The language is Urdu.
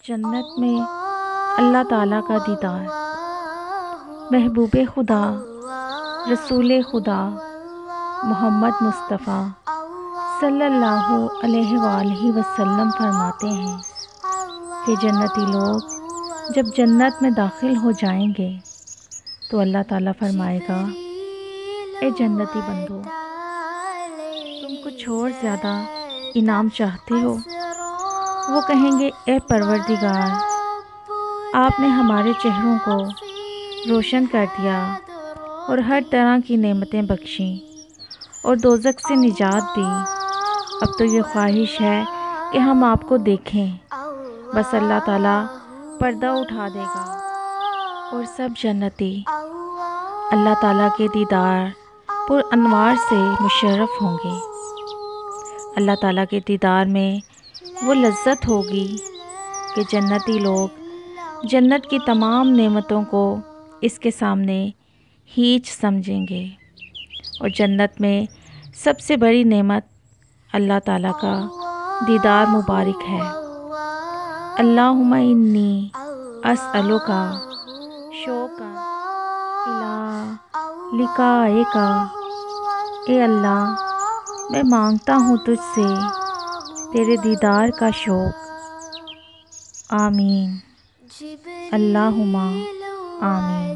جنت میں اللہ تعالیٰ کا دیدار، محبوب خدا رسول خدا محمد مصطفیٰ صلی اللہ علیہ وآلہ وسلم فرماتے ہیں کہ جنتی لوگ جب جنت میں داخل ہو جائیں گے تو اللہ تعالیٰ فرمائے گا، اے جنتی بندو، تم کچھ اور زیادہ انعام چاہتے ہو؟ وہ کہیں گے، اے پروردگار، آپ نے ہمارے چہروں کو روشن کر دیا اور ہر طرح کی نعمتیں بخشیں اور دوزخ سے نجات دی۔ اب تو یہ خواہش ہے کہ ہم آپ کو دیکھیں۔ بس اللہ تعالیٰ پردہ اٹھا دے گا اور سب جنتی اللہ تعالیٰ کے دیدار پر انوار سے مشرف ہوں گے۔ اللہ تعالیٰ کے دیدار میں وہ لذت ہوگی کہ جنتی لوگ جنت کی تمام نعمتوں کو اس کے سامنے ہیچ سمجھیں گے، اور جنت میں سب سے بڑی نعمت اللہ تعالیٰ کا دیدار مبارک ہے۔ اللہم انی اسألک شوقا الی لقائک، اے اللہ، میں مانگتا ہوں تجھ سے تیرے دیدار کا شوق۔ آمین، اللہم آمین۔